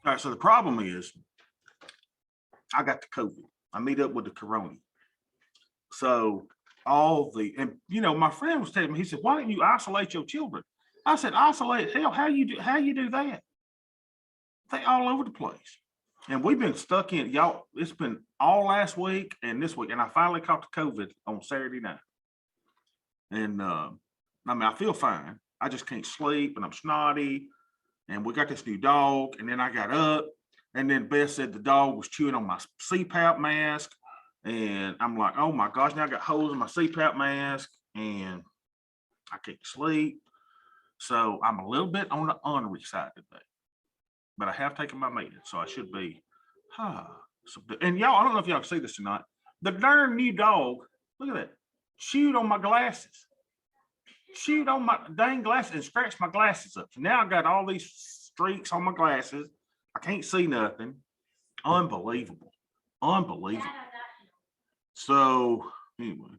All right, so the problem is I got the COVID. I meet up with the corona. So and my friend was telling me, he said, why don't you isolate your children? I said, isolate, hell, how you do that? They all over the place. And we've been stuck in, y'all, it's been all last week and this week. And I finally caught the COVID on Saturday night. And I feel fine. I just can't sleep and I'm snotty. And we got this new dog. And then I got up. And then Beth said the dog was chewing on my CPAP mask. And I'm like, oh my gosh, now I got holes in my CPAP mask and I can't sleep. So I'm a little bit on the ornery side today. But I have taken my medicine, so I should be. And y'all, I don't know if y'all can see this or not. The darn new dog, look at that, chewed on my glasses. Chewed on my dang glasses and scratched my glasses up. So now I got all these streaks on my glasses. I can't see nothing. Unbelievable. Unbelievable. So anyway,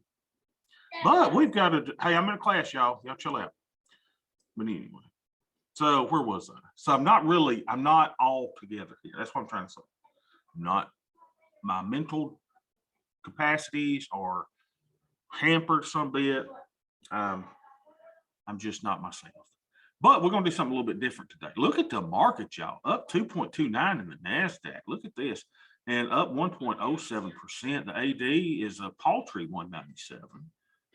but we've got to, hey, I'm in a class, y'all. Y'all chill out. But anyway, so where was I? So I'm not all together here. That's what I'm trying to say. Not, my mental capacities are hampered some bit. I'm just not myself. But we're going to do something a little bit different today. Look at the market, y'all. Up 2.29 in the NASDAQ. Look at this. And up 1.07%. The AD is a paltry 197.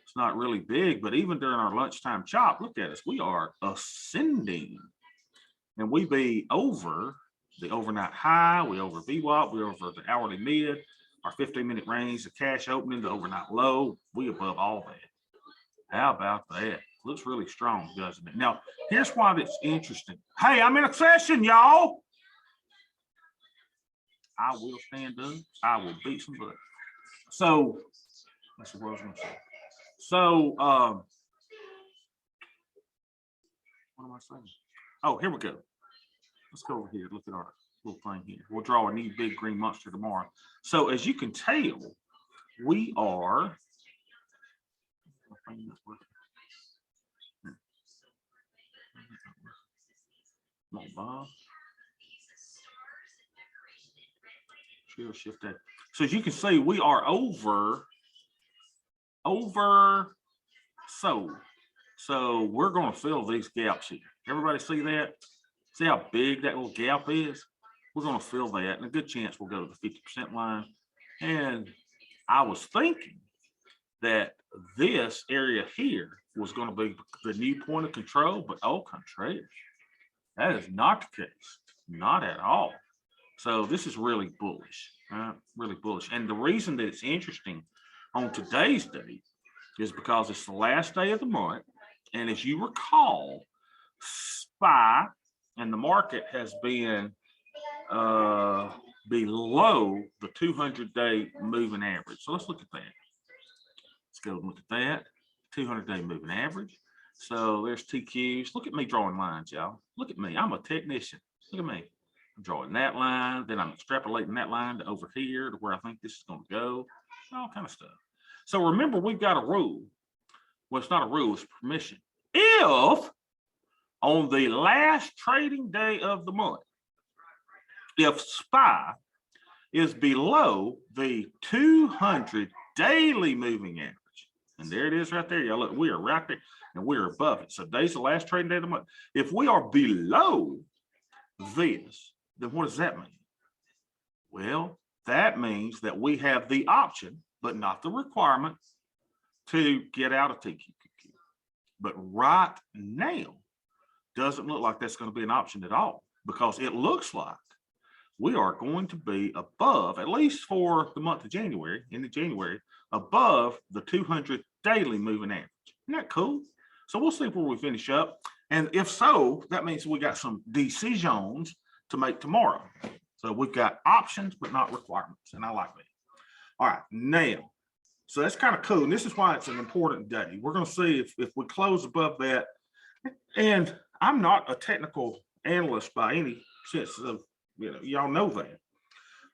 It's not really big, but even during our lunchtime chop, look at us. We are ascending. And we be over the overnight high. We over VWAP. We over the hourly mid. Our 15-minute range, the cash opening, the overnight low. We above all that. How about that? Looks really strong, doesn't it? Now, here's why that's interesting. Hey, I'm in a session, y'all. I will stand up. I will beat some butt. So, that's what I was going to say. So, what am I saying? Oh, here we go. Let's go over here. Look at our little thing here. We'll draw a new big green monster tomorrow. So, as you can tell, we are. Come on, Bob. Shift that. So as you can see, we are over sold. So we're going to fill these gaps here. Everybody see that? See how big that little gap is? We're going to fill that, and a good chance we'll go to the 50% line. And I was thinking that this area here was going to be the new point of control, but au contraire. That is not the case, not at all. So this is really bullish, really bullish. And the reason that it's interesting on today's date is because it's the last day of the month. And as you recall, SPY and the market has been below the 200-day moving average. So let's look at that. Let's go look at that, 200-day moving average. So there's TQs. Look at me drawing lines, y'all. Look at me. I'm a technician. Look at me. I'm drawing that line. Then I'm extrapolating that line to over here to where I think this is going to go. All kind of stuff. So remember, we've got a rule. Well, it's not a rule. It's permission. If on the last trading day of the month, if SPY is below the 200 daily moving average, and there it is right there. Y'all look, we are right there and we're above it. So today's the last trading day of the month. If we are below this, then what does that mean? Well, that means that we have the option, but not the requirement, to get out of TQQQ. But right now, doesn't look like that's going to be an option at all, because it looks like we are going to be above, at least for the month of January, into January, above the 200 daily moving average. Isn't that cool? So we'll see where we finish up. And if so, that means we got some decisions to make tomorrow. So we've got options, but not requirements. And I like that. All right, now, so that's kind of cool. And this is why it's an important day. We're going to see if we close above that. And I'm not a technical analyst by any sense of, y'all know that.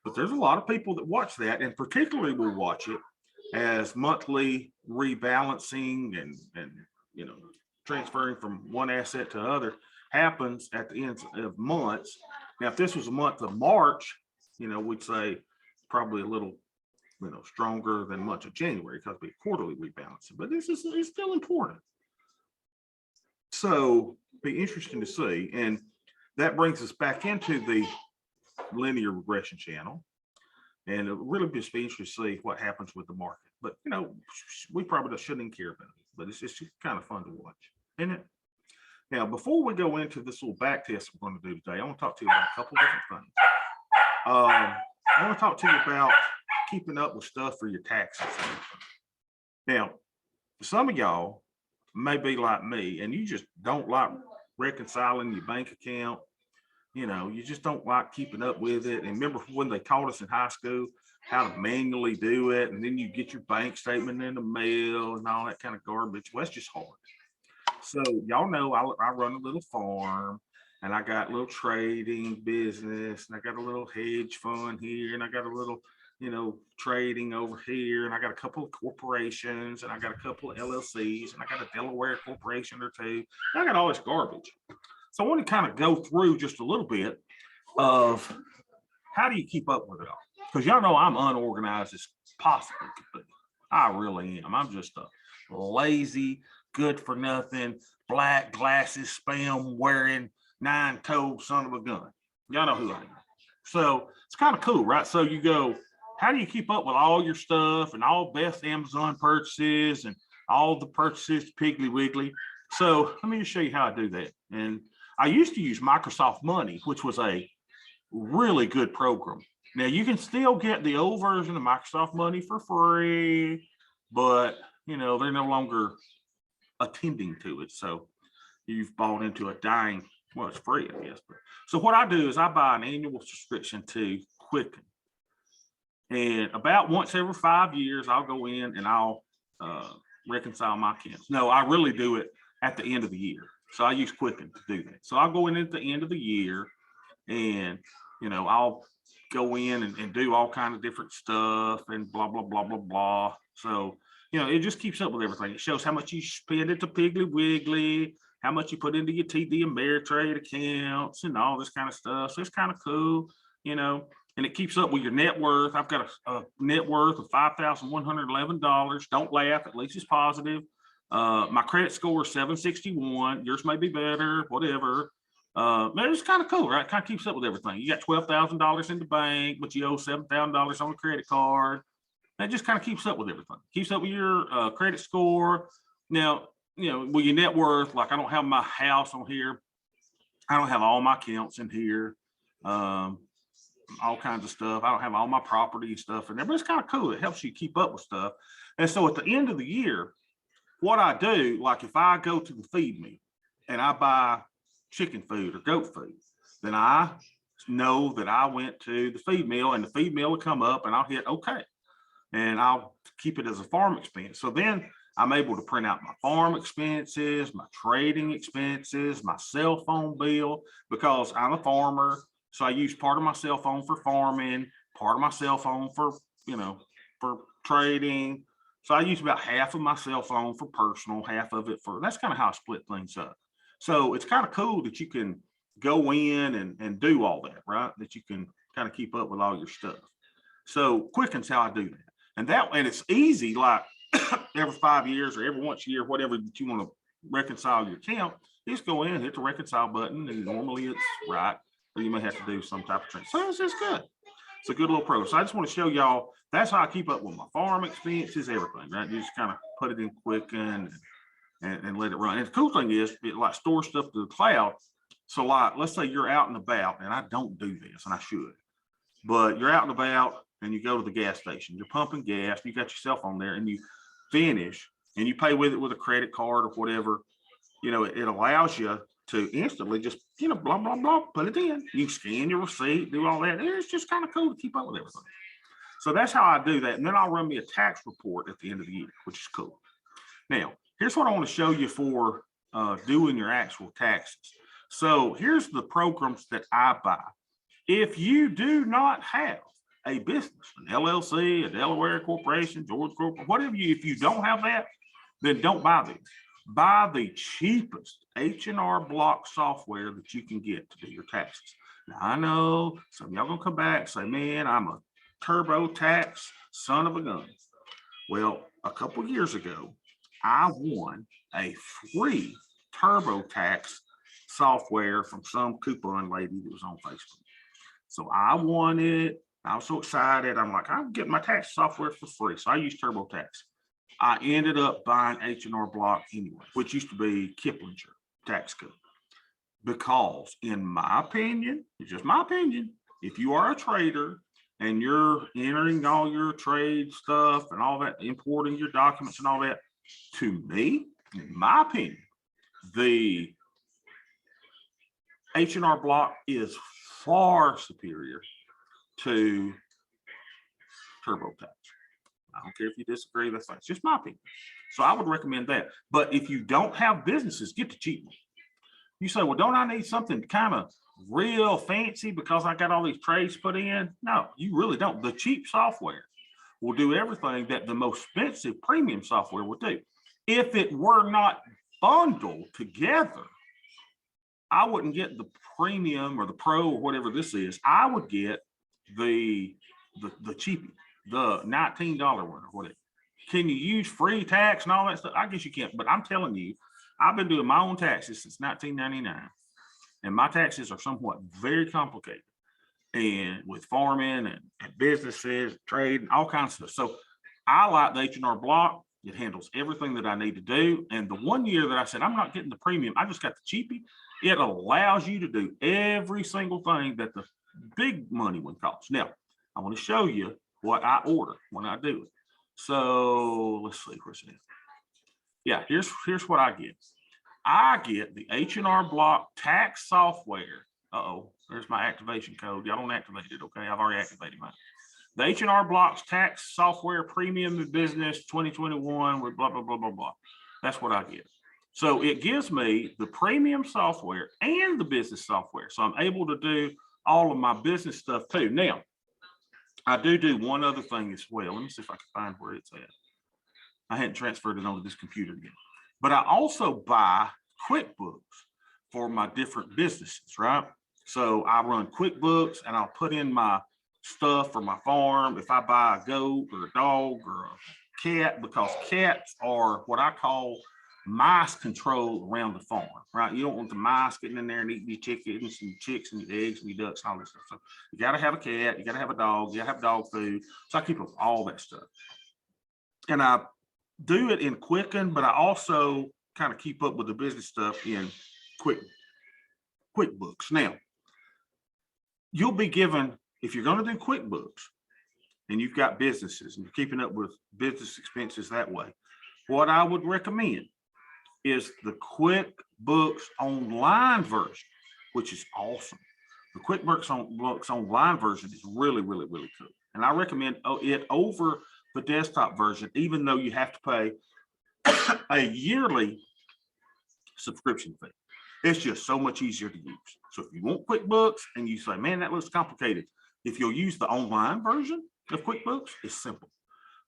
But there's a lot of people that watch that, and particularly will watch it as monthly rebalancing and transferring from one asset to other happens at the end of months. Now, if this was a month of March, we'd say probably a little, stronger than much of January because it'd be quarterly rebalancing, but this is it's still important. So be interesting to see. And that brings us back into the linear regression channel. And it'll really just be interesting to see what happens with the market. But, we probably shouldn't care about it, but it's just kind of fun to watch, isn't it? Now, before we go into this little back test we're going to do today, I want to talk to you about a couple different things. I want to talk to you about keeping up with stuff for your taxes. Now, some of y'all may be like me, and you just don't like reconciling your bank account. You just don't like keeping up with it. And remember when they taught us in high school how to manually do it, and then you get your bank statement in the mail and all that kind of garbage. Well, that's just hard. So y'all know I run a little farm, and I got a little trading business, and I got a little hedge fund here, and I got a little, trading over here, and I got a couple of corporations, and I got a couple of LLCs, and I got a Delaware corporation or two. I got all this garbage. So I want to kind of go through just a little bit of how do you keep up with it all? Because y'all know I'm unorganized as possible. I really am. I'm just a lazy, good for nothing, black glasses, spam wearing, 9-toed son of a gun. Y'all know who I am. So it's kind of cool, right? So you go, how do you keep up with all your stuff and all best Amazon purchases and all the purchases to Piggly Wiggly? So let me just show you how I do that. And I used to use Microsoft Money, which was a really good program. Now you can still get the old version of Microsoft Money for free, but they're no longer attending to it. So you've bought into a dying, well, it's free, I guess. But, so what I do is I buy an annual subscription to Quicken. And about once every 5 years, I'll go in and I'll reconcile my accounts. No, I really do it at the end of the year. So I use Quicken to do that. So I'll go in at the end of the year and, I'll go in and do all kinds of different stuff and blah, blah, blah, blah, blah. So, it just keeps up with everything. It shows how much you spend into Piggly Wiggly, how much you put into your TD Ameritrade accounts and all this kind of stuff. So it's kind of cool, and it keeps up with your net worth. I've got a net worth of $5,111. Don't laugh, at least it's positive. My credit score is 761. Yours may be better, whatever. It's kind of cool, right? Kind of keeps up with everything. You got $12,000 in the bank, but you owe $7,000 on a credit card. That just kind of keeps up with everything. Keeps up with your credit score. Now, with your net worth, like I don't have my house on here. I don't have all my accounts in here. All kinds of stuff. I don't have all my property and stuff in there, but it's kind of cool. It helps you keep up with stuff. And so at the end of the year, what I do, like if I go to the feed me and I buy chicken food or goat food, then I know that I went to the feed mill and the feed mill will come up and I'll hit okay. And I'll keep it as a farm expense. So then I'm able to print out my farm expenses, my trading expenses, my cell phone bill, because I'm a farmer. So I use part of my cell phone for farming, part of my cell phone for, for trading. So I use about half of my cell phone for personal, half of it for, that's kind of how I split things up. So it's kind of cool that you can go in and do all that, right? That you can kind of keep up with all your stuff. So Quicken's how I do that. And it's easy, like every 5 years or every once a year, whatever that you want to reconcile your account, just go in, hit the reconcile button, and normally it's right. But you may have to do some type of transfer. So it's just good. It's a good little program. So I just want to show y'all, that's how I keep up with my farm expenses, everything, right? You just kind of put it in Quicken and let it run. And the cool thing is it like stores stuff to the cloud. So like, let's say you're out and about, and I don't do this, and I should, but you're out and about and you go to the gas station, you're pumping gas, you got your cell phone there, and you finish and you pay with it with a credit card or whatever, it allows you to instantly just, blah, blah, blah, put it in. You scan your receipt, do all that. It's just kind of cool to keep up with everything. So that's how I do that. And then I'll run me a tax report at the end of the year, which is cool. Now, here's what I want to show you for doing your actual taxes. So here's the programs that I buy. If you do not have a business, an LLC, a Delaware corporation, Georgia corporation, whatever if you don't have that, then don't buy these. buy the cheapest H&R Block software that you can get to do your taxes. Now, I know some of y'all gonna come back and say, man, I'm a TurboTax son of a gun. Well, a couple of years ago, I won a free TurboTax software from some coupon lady that was on Facebook. So I won it. I was so excited. I'm like, I'm getting my tax software for free. So I used TurboTax. I ended up buying H&R Block anyway, which used to be Kiplinger Tax Code. Because in my opinion, it's just my opinion, if you are a trader and you're entering all your trade stuff and all that, importing your documents and all that, to me, in my opinion, the H&R Block is far superior to TurboTax. I don't care if you disagree, that's just my opinion. So I would recommend that. But if you don't have businesses, get the cheap one. You say, well, don't I need something kind of real fancy because I got all these trades put in? No, you really don't. The cheap software will do everything that the most expensive premium software would do. If it were not bundled together, I wouldn't get the premium or the pro or whatever this is. I would get the cheapie, the $19 one or whatever. Can you use free tax and all that stuff? I guess you can't, but I'm telling you, I've been doing my own taxes since 1999, and my taxes are somewhat very complicated, and with farming and businesses, trade, and all kinds of stuff. So I like the H&R Block. It handles everything that I need to do. And the 1 year that I said, I'm not getting the premium, I just got the cheapie. It allows you to do every single thing that the big money one costs. Now, I want to show you what I order when I do it. So let's see, where's it? Yeah, here's what I get. I get the H&R Block tax software. Uh-oh, there's my activation code. Y'all don't activate it, okay? I've already activated mine. The H&R Block's tax software premium business 2021 with blah, blah, blah, blah, blah. That's what I get. So it gives me the premium software and the business software. So I'm able to do all of my business stuff too. Now, I do one other thing as well. Let me see if I can find where it's at. I hadn't transferred it onto this computer yet. But I also buy QuickBooks for my different businesses, right? So I run QuickBooks and I'll put in my stuff for my farm. If I buy a goat or a dog or a cat, because cats are what I call mice control around the farm, right? You don't want the mice getting in there and eating your chickens and chicks and your eggs and your ducks and all this stuff. So you got to have a cat, you got to have a dog, you got to have dog food. So I keep up all that stuff. And I do it in Quicken, but I also kind of keep up with the business stuff in QuickBooks. Now, you'll be given, if you're going to do QuickBooks and you've got businesses and you're keeping up with business expenses that way, what I would recommend is the QuickBooks Online version, which is awesome. The QuickBooks Online version is really, really, really cool. And I recommend it over the desktop version, even though you have to pay a yearly subscription fee. It's just so much easier to use. So if you want QuickBooks and you say, man, that looks complicated, if you'll use the online version of QuickBooks, it's simple.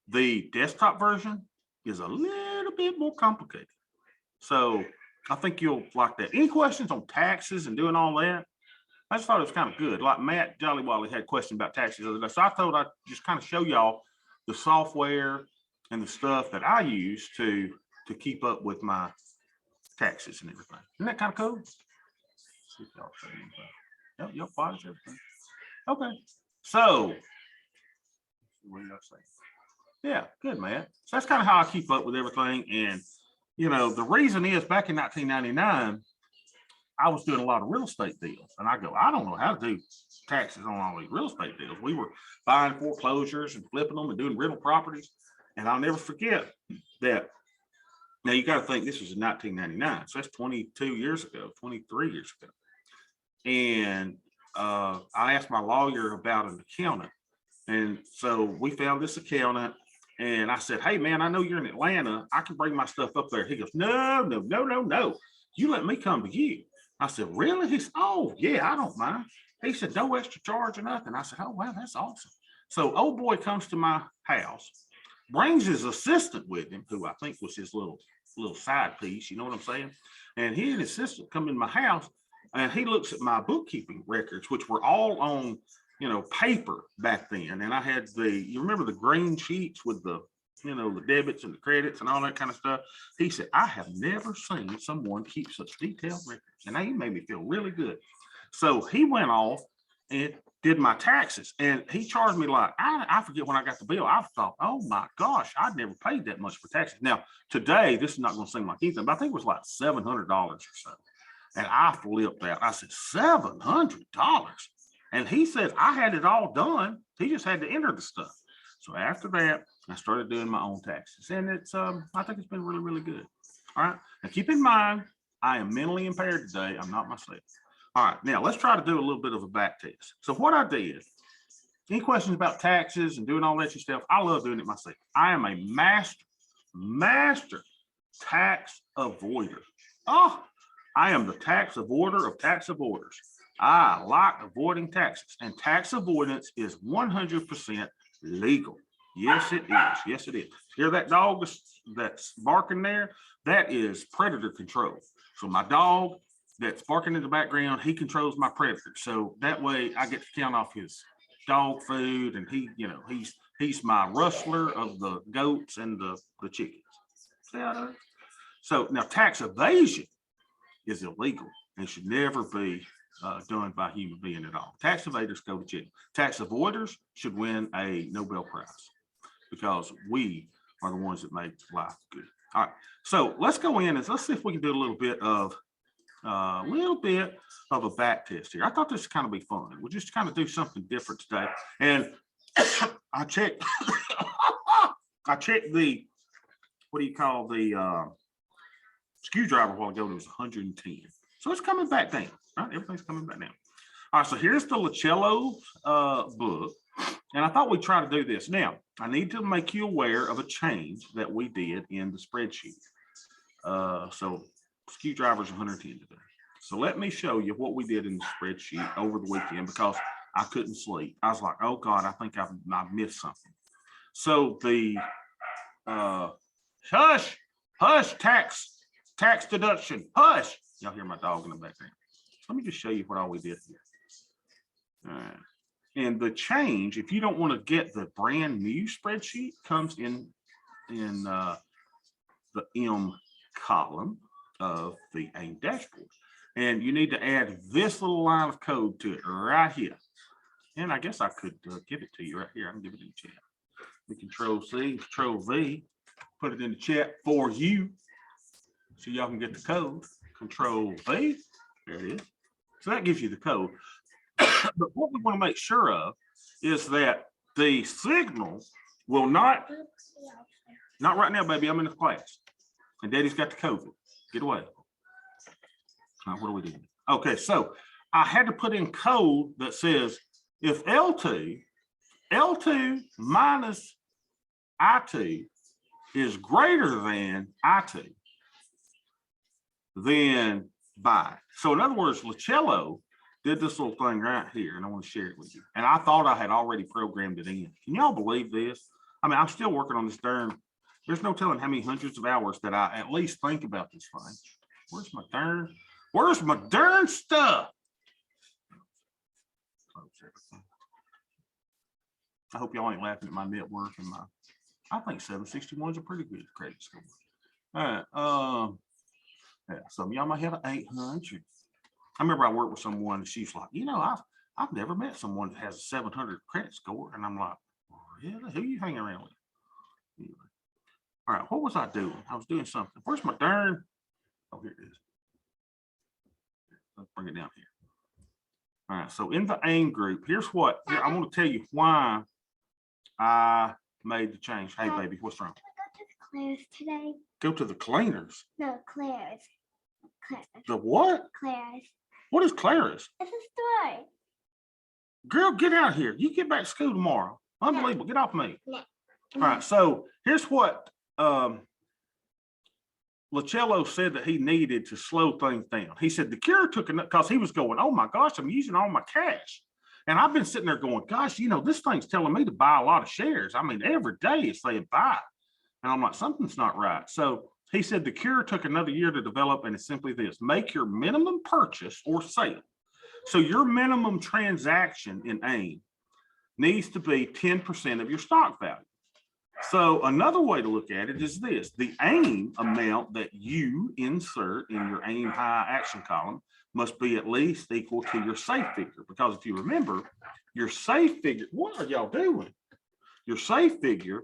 The desktop version is a little bit more complicated. So I think you'll like that. Any questions on taxes and doing all that? I just thought it was kind of good. Like Matt Jollywally had a question about taxes the other day. So I thought I'd just kind of show y'all the software and the stuff that I use to keep up with my taxes and everything. Isn't that kind of cool? See if y'all say anything. Yep, follows everything. Okay. So what do y'all say? Yeah, good, man. So that's kind of how I keep up with everything. And you know, the reason is back in 1999, I was doing a lot of real estate deals. And I go, I don't know how to do taxes on all these real estate deals. We were buying foreclosures and flipping them and doing rental properties. And I'll never forget that. Now you got to think this was in 1999. So that's 22 years ago, 23 years ago. And I asked my lawyer about an accountant. And so we found this accountant. And I said, hey, man, I know you're in Atlanta. I can bring my stuff up there. He goes, no. You let me come to you. I said, really? He said, oh, yeah, I don't mind. He said, no extra charge or nothing. I said, oh, wow, that's awesome. So old boy comes to my house, brings his assistant with him, who I think was his little little side piece, you know what I'm saying? And he and his sister come in my house and he looks at my bookkeeping records, which were all on, you know, paper back then. And I had you remember the green sheets with the, you know, the debits and the credits and all that kind of stuff. He said, I have never seen someone keep such detailed records. And he made me feel really good. So he went off and did my taxes, and he charged me like, I forget when I got the bill. I thought, oh my gosh, I'd never paid that much for taxes. Now, today, this is not going to seem like anything, but I think it was like $700 or so. And I flipped out. I said, $700? And he said, I had it all done. He just had to enter the stuff. So after that, I started doing my own taxes, and it's, I think it's been really, really good. All right. Now keep in mind, I am mentally impaired today. I'm not myself. All right, now let's try to do a little bit of a back test. So what I did, any questions about taxes and doing all that stuff? I love doing it myself. I am a master tax avoider. Oh, I am the tax avoider of tax avoiders. I like avoiding taxes, and tax avoidance is 100% legal. Yes, it is. Yes, it is. Hear that dog that's barking there? That is predator control. So my dog that's barking in the background, he controls my predator. So that way I get to count off his dog food, and he, you know, he's my rustler of the goats and the chickens. See how that is? So now tax evasion is illegal and should never be done by a human being at all. Tax evaders go to jail. Tax avoiders should win a Nobel Prize because we are the ones that make life good. All right, so let's go in and let's see if we can do a little bit of a back test here. I thought this would kind of be fun. We'll just kind of do something different today. And I checked the, what do you call the screwdriver a while ago, it was 110. So it's coming back down, right? Everything's coming back down. All right, so here's the Lacello book. And I thought we'd try to do this. Now, I need to make you aware of a change that we did in the spreadsheet. So screwdriver's 110 today. So let me show you what we did in the spreadsheet over the weekend because I couldn't sleep. I was like, oh God, I think I've missed something. So the hush tax deduction, hush. Y'all hear my dog in the background. Let me just show you what all we did here. All right. And the change, if you don't want to get the brand new spreadsheet, comes in the M column of the AIM dashboard. And you need to add this little line of code to it right here. And I guess I could give it to you right here. I can give it in the chat. We Control C, Control V, put it in the chat for you so y'all can get the code. Control V, there it is. So that gives you the code. But what we want to make sure of is that the signal will not right now, baby, I'm in the class. And Daddy's got the COVID. Get away. All right, what are we doing? Okay, so I had to put in code that says if L2 minus I2 is greater than I2, then buy. So in other words, Lacello did this little thing right here, and I want to share it with you. And I thought I had already programmed it in. Can y'all believe this? I mean, I'm still working on this darn, there's no telling how many hundreds of hours that I at least think about this thing. Where's my darn stuff? I hope y'all ain't laughing at my net worth and I think 761 is a pretty good credit score. All right. Yeah, some of y'all might have an 800. I remember I worked with someone and she's like, you know, I've never met someone that has a 700 credit score. And I'm like, really? Who you hanging around with? Anyway. All right, what was I doing? I was doing something. Where's my darn? Oh, here it is. Let's bring it down here. All right, so in the AIM group, here's what, here, I want to tell you why I made the change. Hey, baby, what's wrong? Go to the Claire's today. Go to the cleaners? No, Claire's. The what? Claire's. What is Claire's? It's a store. Girl, get out of here. You get back to school tomorrow. Unbelievable. Get off me. No. All right, so here's what Lacello said that he needed to slow things down. He said the cure took enough because he was going, oh my gosh, I'm using all my cash. And I've been sitting there going, gosh, you know, this thing's telling me to buy a lot of shares. I mean, every day it's saying buy. And I'm like, something's not right. So he said the cure took another year to develop, and it's simply this: make your minimum purchase or sale. So your minimum transaction in AIM needs to be 10% of your stock value. So another way to look at it is this: the AIM amount that you insert in your AIM high action column must be at least equal to your safe figure. Because if you remember, your safe figure, what are y'all doing? Your safe figure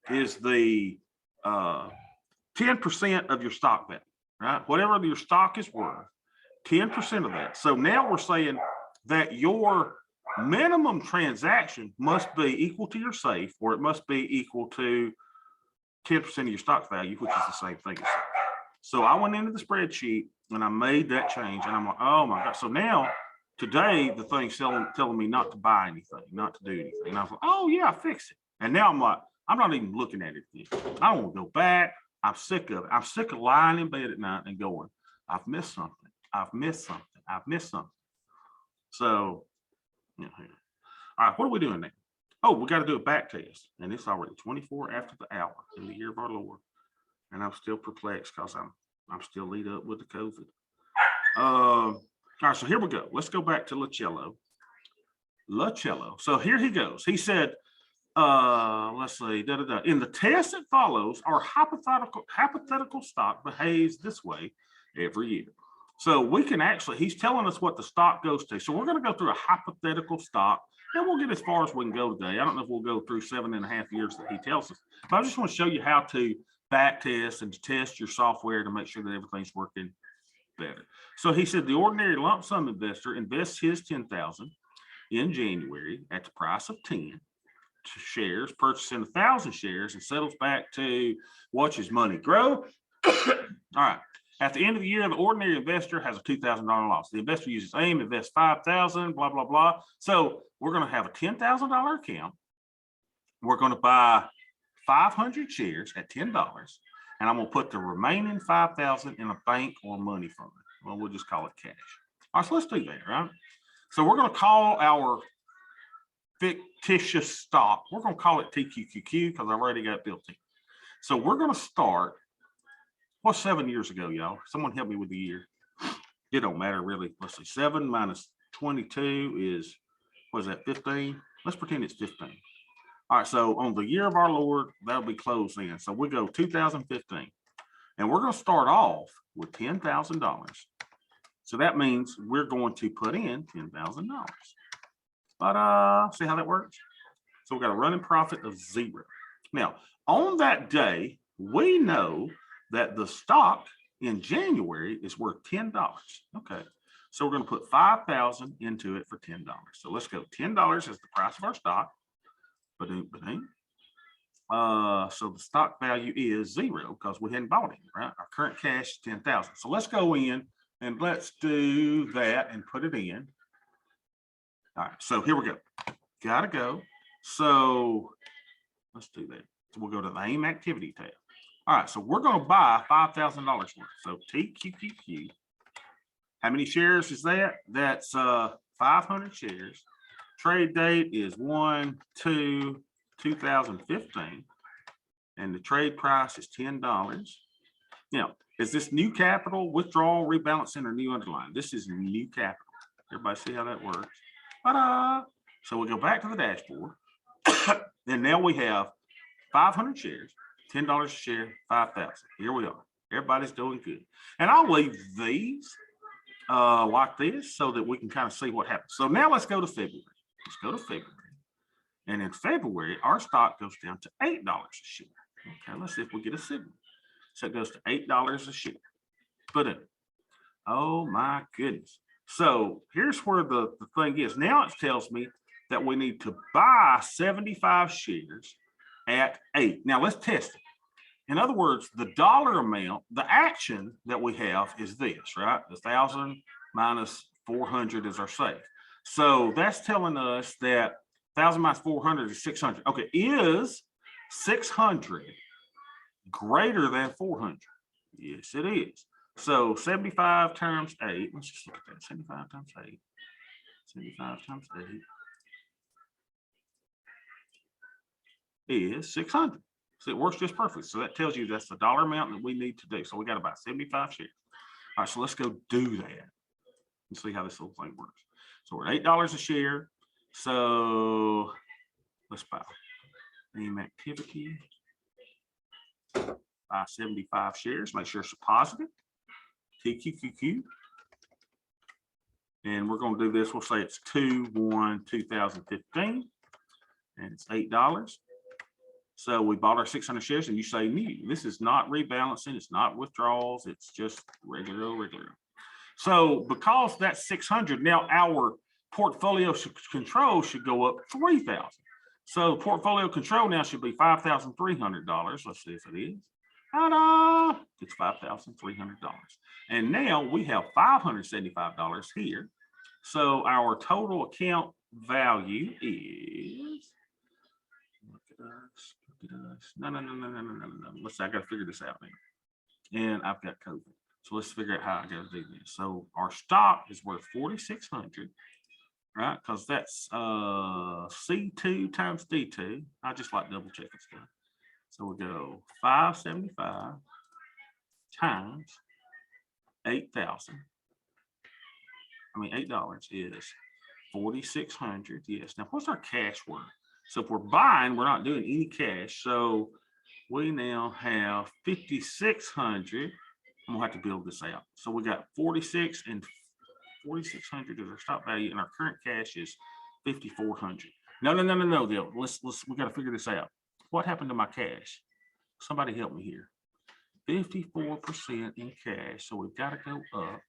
is the 10% of your stock value, right? Whatever your stock is worth, 10% of that. So now we're saying that your minimum transaction must be equal to your safe, or it must be equal to 10% of your stock value, which is the same thing. So I went into the spreadsheet and I made that change, and I'm like, oh my God. So now today the thing's telling me not to buy anything, not to do anything. And I was like, oh yeah, I fixed it. And now I'm like, I'm not even looking at it again. I don't want to go back. I'm sick of it. I'm sick of lying in bed at night and going, I've missed something. I've missed something. I've missed something. So, yeah. All right, what are we doing now? Oh, we got to do a back test. And it's already 24 after the hour in the year of our Lord. And I'm still perplexed because I'm still lead up with the COVID. All right, so here we go. Let's go back to Lacello. So here he goes. He said, let's see, in the test that follows, our hypothetical stock behaves this way every year. So we can actually, he's telling us what the stock goes to. So we're going to go through a hypothetical stock, and we'll get as far as we can go today. I don't know if we'll go through 7.5 years that he tells us, but I just want to show you how to back test and to test your software to make sure that everything's working better. So he said the ordinary lump sum investor invests his 10,000 in January at the price of 10 shares, purchasing 1,000 shares, and settles back to watch his money grow. All right. At the end of the year, the ordinary investor has a $2,000 loss. The investor uses AIM, invests 5,000, blah, blah, blah. So we're going to have a $10,000 account. We're going to buy 500 shares at $10, and I'm going to put the remaining 5,000 in a bank or money fund. Well, we'll just call it cash. All right, so let's do that, right? So we're going to call our fictitious stock, we're going to call it TQQQ because I've already got it built in. So we're going to start, what's 7 years ago, y'all? Someone help me with the year. It don't matter really. Let's see, 7 minus 22 is, what is that, 15? Let's pretend it's 15. All right, so on the year of our Lord, that'll be closed in. So we go 2015, and we're going to start off with $10,000. So that means we're going to put in $10,000. But see how that works? So we've got a running profit of 0. Now, on that day, we know that the stock in January is worth $10. Okay, so we're going to put 5,000 into it for $10. So let's go. $10 is the price of our stock. So the stock value is 0 because we hadn't bought it, right? Our current cash is 10,000. So let's go in and let's do that and put it in. All right, so here we go. Gotta go. So let's do that. So we'll go to the AIM activity tab. All right, so we're going to buy $5,000 worth. So TQQQ. How many shares is that? That's 500 shares. Trade date is 1/2/2015, and the trade price is $10. Now, is this new capital, withdrawal, rebalancing, or new underlying? This is new capital. Everybody see how that works? So we'll go back to the dashboard, and now we have 500 shares, $10 a share, 5,000. Here we are. Everybody's doing good, and I'll leave these like this so that we can kind of see what happens. So now let's go to February. Let's go to February. And in February, our stock goes down to $8 a share. Okay, let's see if we get a signal. So it goes to $8 a share. Put it. Oh my goodness. So here's where the thing is. Now it tells me that we need to buy 75 shares at 8. Now let's test it. In other words, the dollar amount, the action that we have is this, right? 1,000 minus 400 is our safe. So that's telling us that 1,000 minus 400 is 600. Okay, is 600 greater than 400? Yes, it is. So 75 times 8, let's just look at that. 75 times 8. 75 times 8 is 600. So it works just perfect. So that tells you that's the dollar amount that we need to do. So we got about 75 shares. All right, so let's go do that and see how this little thing works. So we're at $8 a share. So let's buy name activity. Buy 75 shares. Make sure it's a positive. TQQQ. And we're going to do this. We'll say it's 2/1/2015. And it's $8. So we bought our 600 shares and you say new. This is not rebalancing. It's not withdrawals. It's just regular. So because that's 600, now our portfolio control should go up 3,000. So portfolio control now should be $5,300. Let's see if it is. Ta-da! It's $5,300. And now we have $575 here. So our total account value is, look at us. No. Let's see, I got to figure this out now. And I've got COVID. So let's figure out how I got to do this. So our stock is worth 4,600, right? Because that's C2 times D2. I just like double checking stuff. So we go 575 times 8,000. I mean, $8 is 4,600. Yes. Now, what's our cash worth? So if we're buying, we're not doing any cash. So we now have 5,600. I'm gonna have to build this out. So we got 46 and 4,600 is our stock value, and our current cash is 5,400. No, Dale. We got to figure this out. What happened to my cash? Somebody help me here. 54% in cash. So we've got to go up.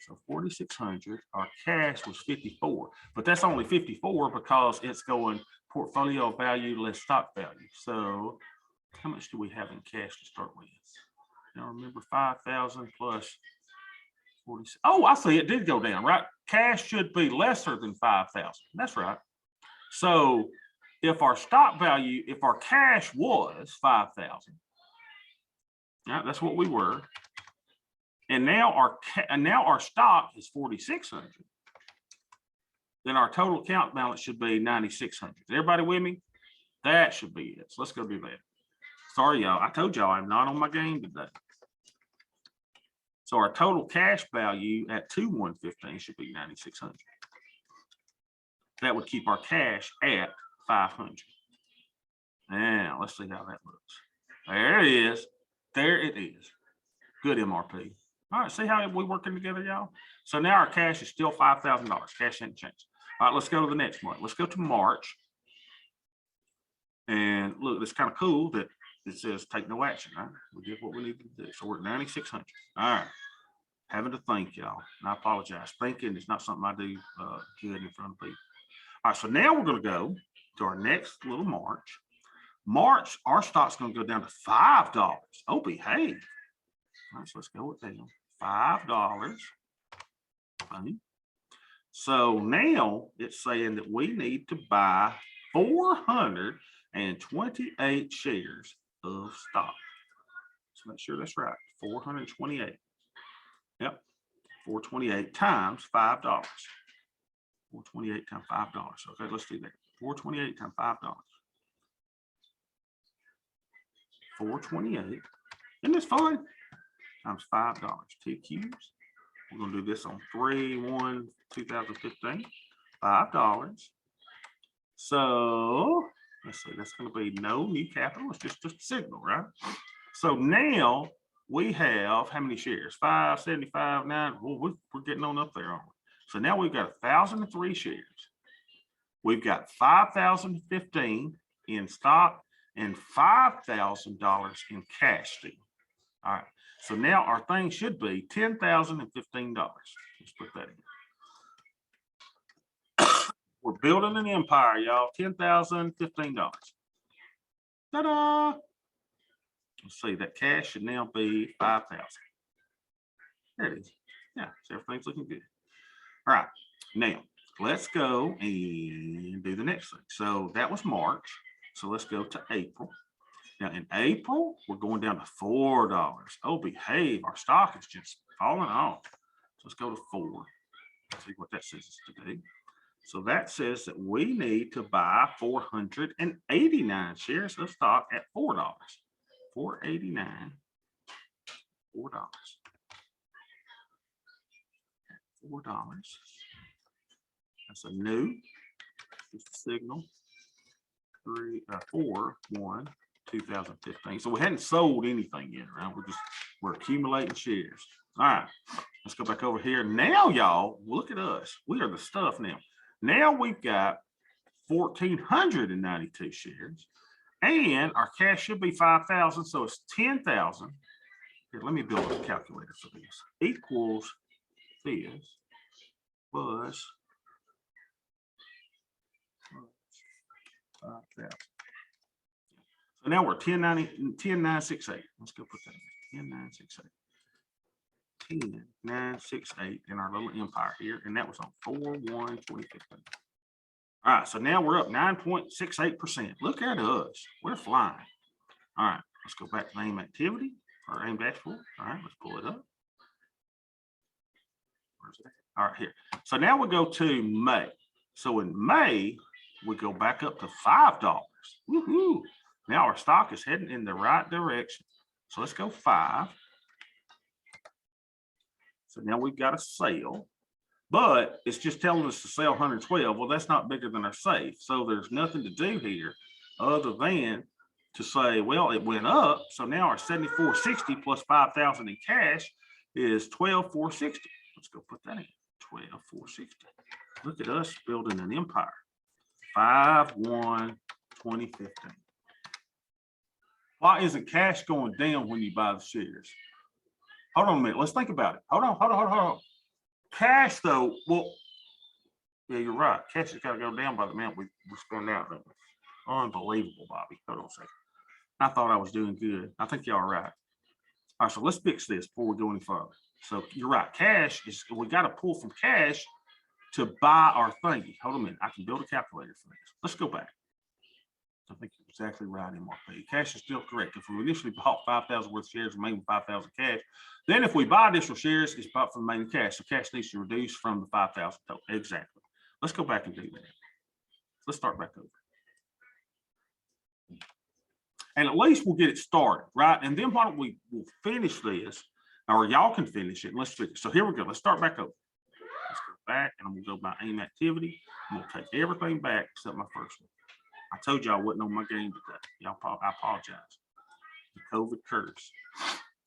So 4,600. Our cash was 54, but that's only 54 because it's going portfolio value less stock value. So how much do we have in cash to start with? Now remember 5,000 plus 40. Oh, I see, it did go down, right? Cash should be lesser than 5,000. That's right. So if our stock value, if our cash was 5,000, yeah, that's what we were. And now our stock is 4,600. Then our total account balance should be 9,600. Everybody with me? That should be it. So let's go do that. Sorry, y'all. I told y'all I'm not on my game today. So our total cash value at 2/1/15 should be 9,600. That would keep our cash at 500. Now let's see how that looks. There it is. There it is. Good MRP. All right, see how we working together, y'all? So now our cash is still $5,000. Cash hasn't changed. All right, let's go to the next one. Let's go to March. And look, it's kind of cool that it says take no action, right? We did what we needed to do. So we're at 9,600. All right. Having to think, y'all. And I apologize. Thinking is not something I do good in front of people. All right, so now we're going to go to our next little March. March, our stock's going to go down to $5. Oh, behave. All right, so let's go with that. $5. Funny. So now it's saying that we need to buy 428 shares of stock. So make sure that's right. 428. Yep. 428 times $5. 428 times $5. Okay, let's do that. 428 times $5. 428. Isn't this fun? Times $5. Two cubes. We're going to do this on 3/1/2015. $5. So let's see, that's going to be no new capital. It's just a signal, right? So now we have how many shares? 575, 9. Well, we're getting on up there, aren't we? So now we've got 1,003 shares. We've got 5,015 in stock and $5,000 in cash still. All right. So now our thing should be $10,015. Let's put that in. We're building an empire, y'all. $10,015. Ta-da! Let's see, that cash should now be 5,000. There it is. Yeah, so everything's looking good. All right, now let's go and do the next thing. So that was March. So let's go to April. Now in April, we're going down to $4. Oh, behave. Our stock is just falling off. So let's go to 4. See what that says us to do. So that says that we need to buy 489 shares of stock at $4. 489, $4. $4. That's a new, just a signal. 4/1/2015. So we hadn't sold anything yet, right? We're accumulating shares. All right, let's go back over here. Now, y'all, look at us. We are the stuff now. Now we've got 1,492 shares, and our cash should be 5,000. So it's 10,000. Here, let me build a calculator for this. Equals this plus 5,000. So now we're 10,968. Let's go put that in 10,968. 10,968 in our little empire here, and that was on 4/1/2015. All right, so now we're up 9.68%. Look at us, we're flying. All right, let's go back to AIM activity or AIM dashboard. All right, let's pull it up. Where's that? All right, here. So now we go to May. So in May, we go back up to $5. Woohoo! Now our stock is heading in the right direction. So let's go 5. So now we've got a sale, but it's just telling us to sell 112. Well, that's not bigger than our safe. So there's nothing to do here other than to say, well, it went up. So now our 7460 plus 5,000 in cash is 12,460. Let's go put that in 12,460. Look at us building an empire. 5/1/2015. Why isn't cash going down when you buy the shares? Hold on a minute. Let's think about it. Hold on. Cash though, well, yeah, you're right. Cash has got to go down by the amount we spend out. Don't we? Unbelievable, Bobby. Hold on a second. I thought I was doing good. I think y'all are right. All right, so let's fix this before we go any further. So you're right. Cash is, we got to pull from cash to buy our thingy. Hold on a minute. I can build a calculator for this. Let's go back. I think you're exactly right, MRP. Cash is still correct. If we initially bought 5,000 worth of shares, remaining 5,000 cash, then if we buy additional shares, it's bought from remaining cash. So cash needs to reduce from the 5,000 total. Exactly. Let's go back and do that. Let's start back over. And at least we'll get it started, right? And then why don't we'll finish this, or y'all can finish it, and let's finish. So here we go. Let's start back over. Let's go back, and I'm gonna go by AIM activity. I'm gonna take everything back except my first one. I told you I wasn't on my game today. Y'all, I apologize. The COVID curse.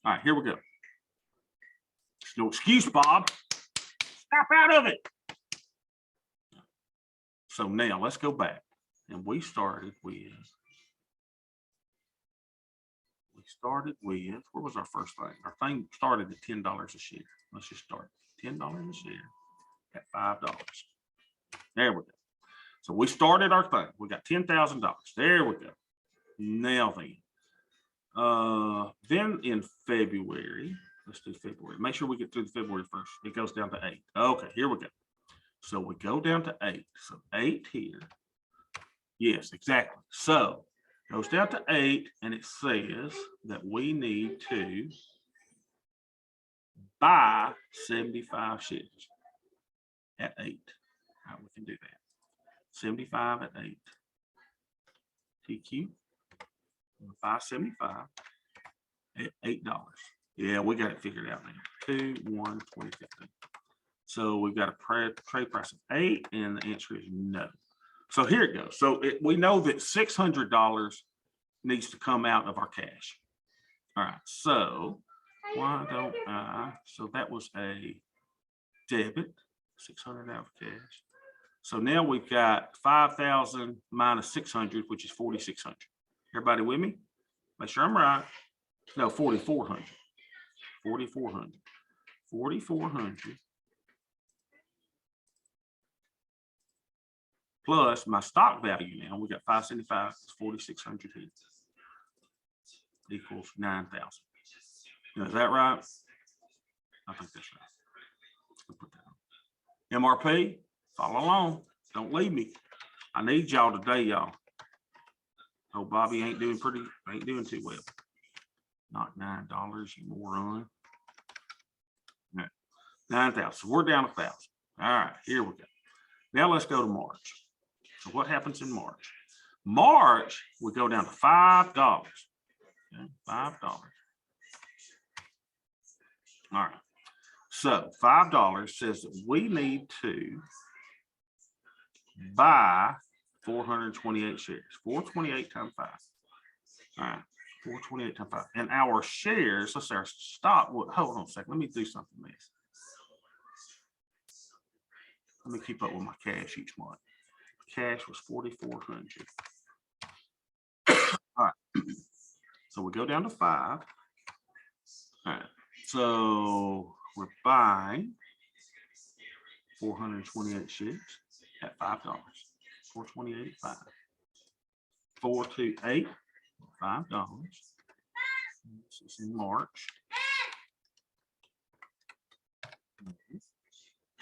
All right, here we go. There's no excuse, Bob. Stop out of it. So now let's go back, and we started with. Where was our first thing? Our thing started at $10 a share. Let's just start $10 a share at $5. There we go. So we started our thing. We got $10,000. There we go. Now then in February, let's do February. Make sure we get through the February first. It goes down to 8. Okay, here we go. So we go down to 8. So 8 here. Yes, exactly. So goes down to 8, and it says that we need to buy 75 shares at 8. All right, we can do that. 75 at 8. TQ. Buy 75 at $8. Yeah, we got it figured out now. 2/1/2015. So we've got a trade price of 8, and the answer is no. So here it goes. So we know that $600 needs to come out of our cash. All right. So why don't I? So that was a debit, 600 out of cash. So now we've got 5,000 minus 600, which is 4,600. Everybody with me? Make sure I'm right. No, 4,400. 4,400. 4,400. Plus my stock value now, we got 575, 4,600 here. Equals 9,000. Is that right? I think that's right. Let's go put that on. MRP, follow along. Don't leave me. I need y'all today, y'all. Oh, Bobby ain't doing too well. Not $9, you moron. No. 9,000. So we're down 1,000. All right, here we go. Now let's go to March. So what happens in March? March, we go down to $5. Okay, $5. All right. So $5 says that we need to buy 428 shares. 428 times 5. All right. 428 times 5. And our shares, let's say our stock. Hold on a second. Let me do something else. Let me keep up with my cash each month. Cash was 4,400. All right. So we go down to 5. All right. So we're buying 428 shares at $5. 428 at 5. 428, $5. This is in March.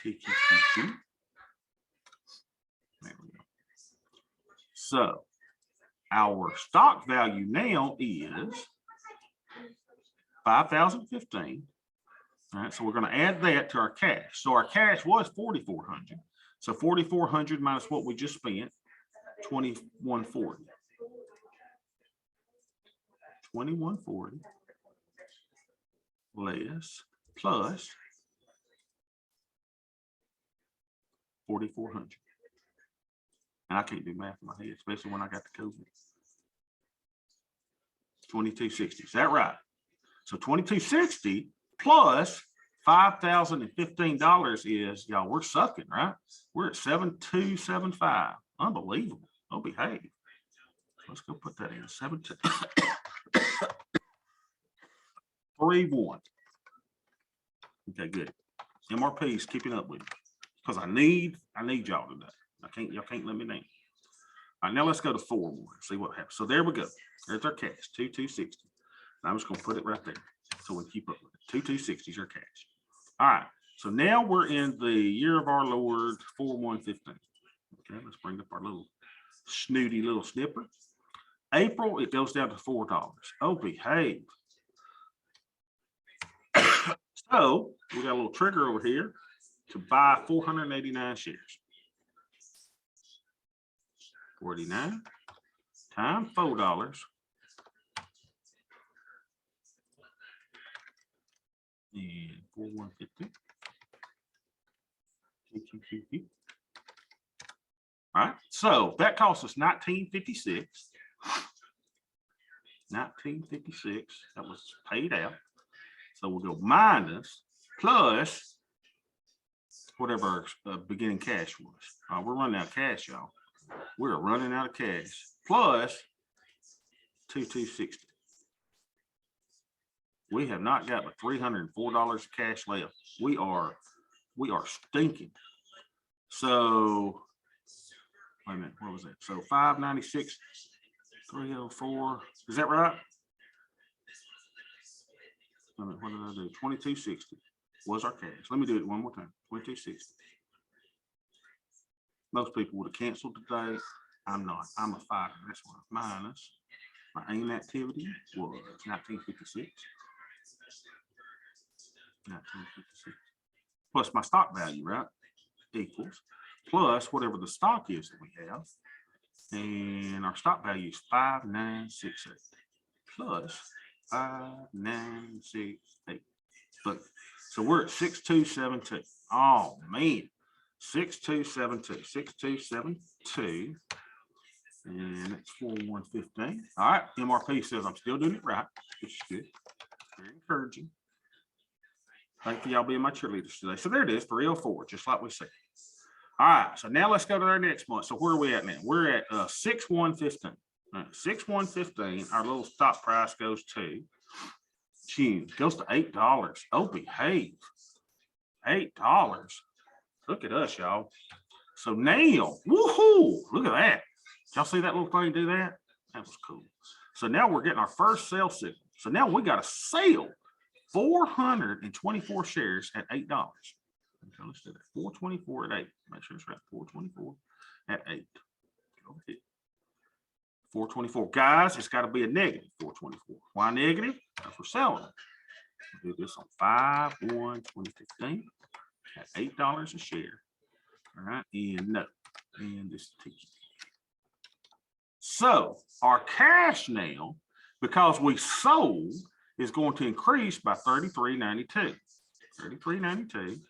TQQQ. There we go. So our stock value now is 5,015. All right, so we're going to add that to our cash. So our cash was 4,400. So 4,400 minus what we just spent, 2,140. 2,140 less plus 4,400. And I can't do math in my head, especially when I got the COVID. 2,260. Is that right? So 2,260 plus $5,015 is, y'all, we're sucking, right? We're at 7,275. Unbelievable. Oh, behave. Let's go put that in. 7,231. Okay, good. MRP's keeping up with me because I need y'all today. Y'all can't let me down. All right, now let's go to 4 more. See what happens. So there we go. There's our cash, 2,260. I'm just gonna put it right there so we keep up with it. 2,260 is your cash. All right. So now we're in the year of our Lord 4/1/15. Okay, let's bring up our little snooty little snipper. April, it goes down to $4. Oh, behave. So we got a little trigger over here to buy 489 shares. 49 times $4 and 4/1/15. All right, so that cost us 1956. 1956. That was paid out. So we'll go minus plus whatever our beginning cash was. We're running out of cash, y'all. We're running out of cash plus 2,260. We have not got but $304 cash left. We are stinking. So wait a minute, what was that? So 596, 304. Is that right? Wait a minute, what did I do? 2,260 was our cash. Let me do it one more time. 2,260. Most people would have canceled today. I'm not. I'm a fighter. That's why. Minus my AIM activity was 1956. 1956. Plus my stock value, right? Equals plus whatever the stock is that we have. And our stock value is 5,968 plus 5,968. Look, so we're at 6,272. Oh man, 6,272, 6,272. And it's 4/1/15. All right, MRP says I'm still doing it right, which is good. Very encouraging. Thank you, y'all being my cheerleaders today. So there it is, 304, just like we said. All right, so now let's go to our next month. So where are we at now? We're at 6/1/15. All right, 6/1/15. Our little stock price goes to June, goes to $8. Oh, behave. $8. Look at us, y'all. So now, woohoo! Look at that. Y'all see that little thing do that? That was cool. So now we're getting our first sale signal. So now we got to sell 424 shares at $8. Okay, let's do that. 424 at 8. Make sure it's right. 424 at 8. Go ahead. 424. Guys, it's got to be a negative 424. Why negative? Because we're selling it. We'll do this on 5/1/2015 at $8 a share. All right, and no, and this T. So our cash now, because we sold, is going to increase by 33.92. 33.92.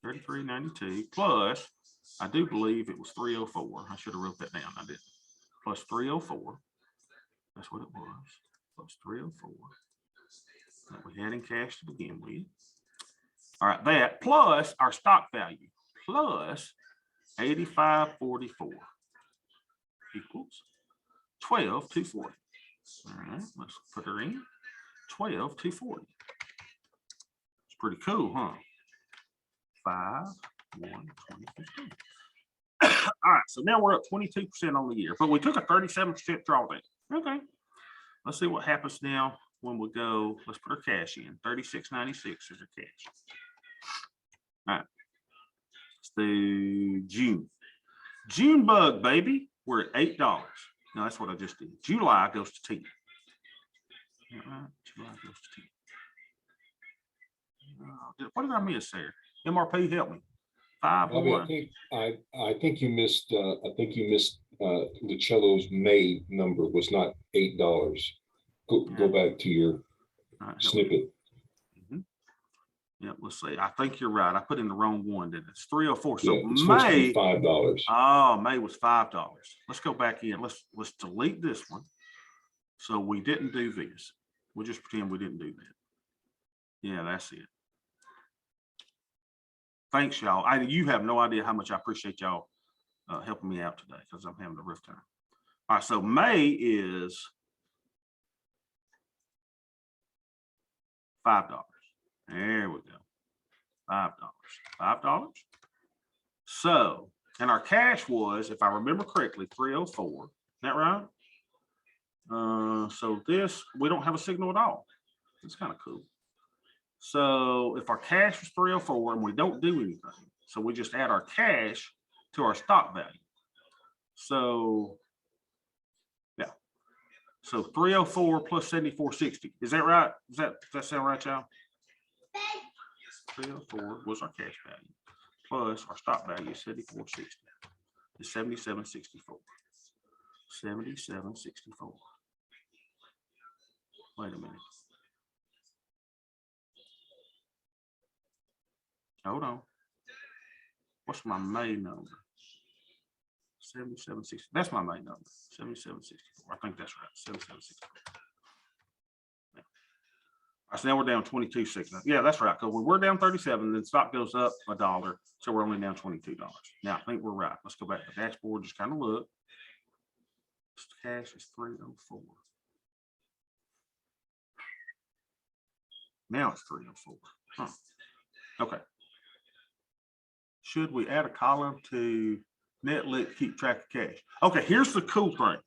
33.92 plus, I do believe it was 304. I should have wrote that down. I didn't. Plus 304. That's what it was. Plus 304 that we had in cash to begin with. All right, that plus our stock value plus 85.44 equals 12,240. All right, let's put her in 12,240. It's pretty cool, huh? 5/1/2015. All right, so now we're up 22% on the year, but we took a 37% drawdown. Okay, let's see what happens now when we go. Let's put our cash in. 36.96 is our cash. All right, let's do June. June bug, baby. We're at $8. Now that's what I just did. July goes to 10. All right, July goes to 10. What did I miss there? MRP, help me. Bobby, 5/1. I think you missed the cello's May number was not $8. Go back to your All right, help me. snippet. Yeah, let's see. I think you're right. I put in the wrong one, didn't it? It's 304. So Yeah, it's supposed to be May, $5. oh, May was $5. Let's go back in. Let's delete this one. So we didn't do this. We'll just pretend we didn't do that. Yeah, that's it. Thanks, y'all. You have no idea how much I appreciate y'all helping me out today because I'm having a rough time. All right, so May is $5. There we go. $5. $5. So, and our cash was, if I remember correctly, 304. Is that right? So this, we don't have a signal at all. It's kind of cool. So if our cash was 304 and we don't do anything, so we just add our cash to our stock value. So yeah. So 304 plus 74.60. Is that right? Does that sound right, y'all? 304 was our cash value plus our stock value is 74.60. Is 77.64. 77.64. Wait a minute. Hold on. What's my May number? 77.60. That's my May number. 77.64. I think that's right. 77.64. Yeah. All right, so now we're down 22.6. Yeah, that's right. Because we're down 37, then stock goes up $1. So we're only down $22. Now I think we're right. Let's go back to the dashboard, just kind of look. Cash is 304. Now it's 304. Huh. Okay. Should we add a column to NetLick to keep track of cash? Okay, here's the cool thing.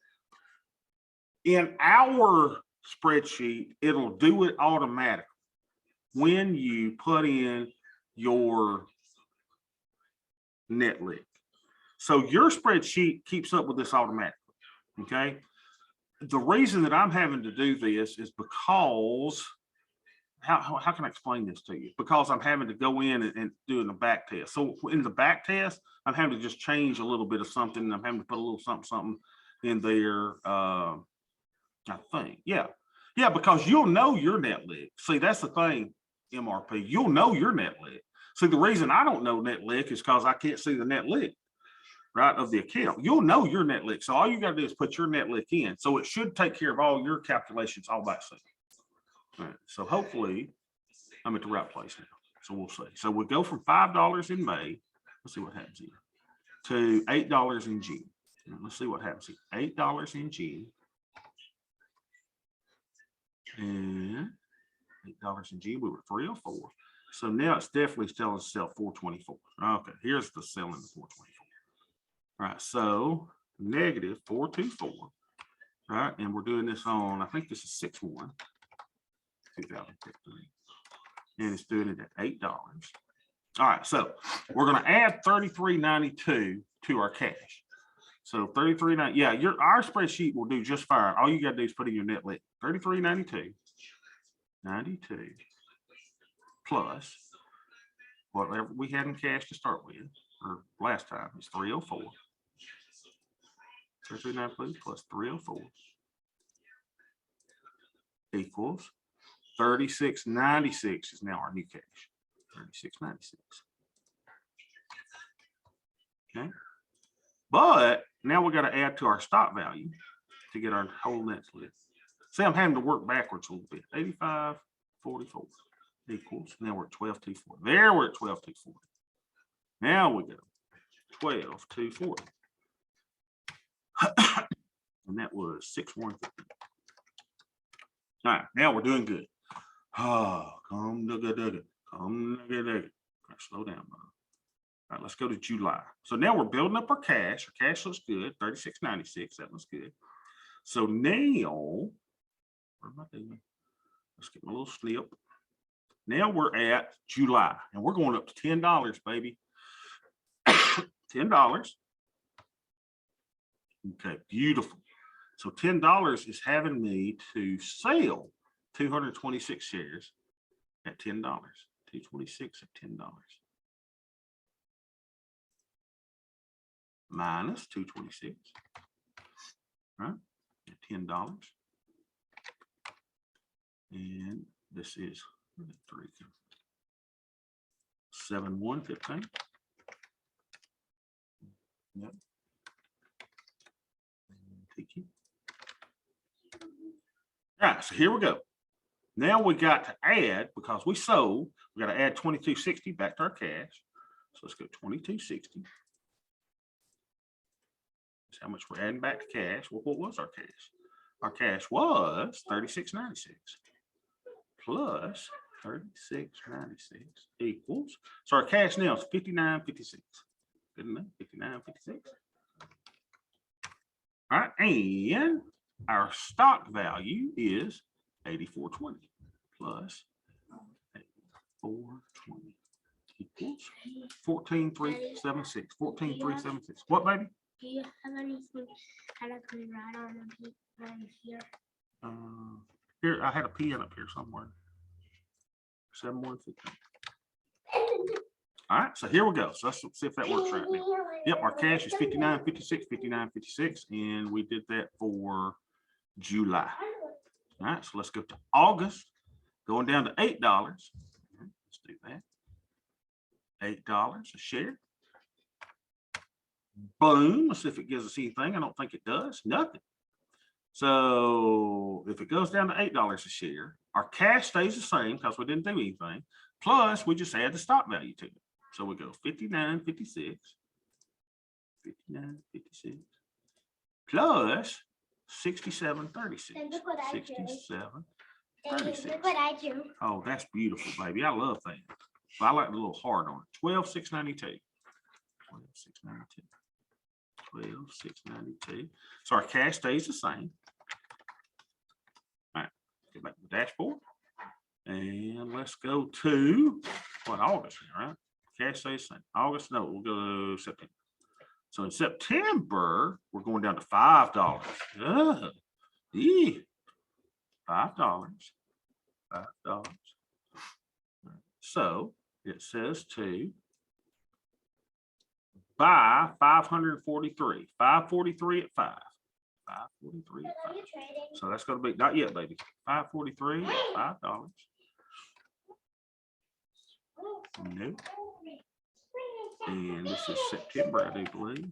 In our spreadsheet, it'll do it automatically when you put in your NetLick. So your spreadsheet keeps up with this automatically, okay? The reason that I'm having to do this is because how can I explain this to you? Because I'm having to go in and doing a back test. So in the back test, I'm having to just change a little bit of something. I'm having to put a little something in there. I think, yeah, because you'll know your NetLick. See, that's the thing, MRP. You'll know your NetLick. See, the reason I don't know NetLick is because I can't see the NetLick, right, of the account. You'll know your NetLick. So all you got to do is put your NetLick in. So it should take care of all your calculations all by itself. All right, so hopefully I'm at the right place now. So we'll see. So we'll go from $5 in May. Let's see what happens here. To $8 in June. Let's see what happens here. $8 in June. And $8 in June. We were 304. So now it's definitely telling us to sell 424. Okay, here's the selling the 424. All right, so negative 424. All right, and we're doing this on, I think this is 6/1. 2015, and it's doing it at $8. All right, so we're going to add 33.92 to our cash. So 33.90, yeah, our spreadsheet will do just fine. All you got to do is put in your NetLick. 33.92, 92 plus whatever we had in cash to start with, or last time, it's 304. 339 please, plus 304 equals 3696 is now our new cash. 3696. Okay. But now we got to add to our stock value to get our whole net list. See, I'm having to work backwards a little bit. 8544 equals, now we're at 12240. There we're at 12240. Now we go 12240. And that was 6150. All right, now we're doing good. Oh, come dugga. Slow down, bro. All right, let's go to July. So now we're building up our cash. Our cash looks good, 3696. That looks good. So now, what am I doing? Let's get my little snip. Now we're at July, and we're going up to $10, baby. $10. Okay, beautiful. So $10 is having me to sell 226 shares at $10. 226 at $10. Minus 226, right? At $10. And this is 7115. Yep. Thank you. All right, so here we go. Now we got to add, because we sold, we got to add 2260 back to our cash. So let's go 2260. That's how much we're adding back to cash. Well, what was our cash? Our cash was 3696 plus 3696 equals. So our cash now is 5956. Good enough, 5956. All right, and our stock value is 8420 plus 8420 equals 14376. 14376. What, baby? Do you have anything that I can write on the paper right here? Here, I had a pen up here somewhere. 7115. All right, so here we go. So let's see if that works right now. Yep, our cash is 5956, 5956, and we did that for July. All right, so let's go to August, going down to $8. Let's do that. $8 a share. Boom. Let's see if it gives us anything. I don't think it does. Nothing. So if it goes down to $8 a share, our cash stays the same because we didn't do anything. Plus, we just add the stock value to it. So we go 5956, 5956 plus 6736. And look what I do. 6736. Look what I do. Oh, that's beautiful, baby. I love that. I like the little heart on it. 12692. 12692. 12692. So our cash stays the same. All right, get back to the dashboard. And let's go to what, August, right? Cash stays the same. August, no, we'll go to September. So in September, we're going down to $5. $5. $5. So it says to buy 543. 543 at 5. 543 at 5. So that's going to be, not yet, baby. 543 at $5. No. And this is September, I do believe.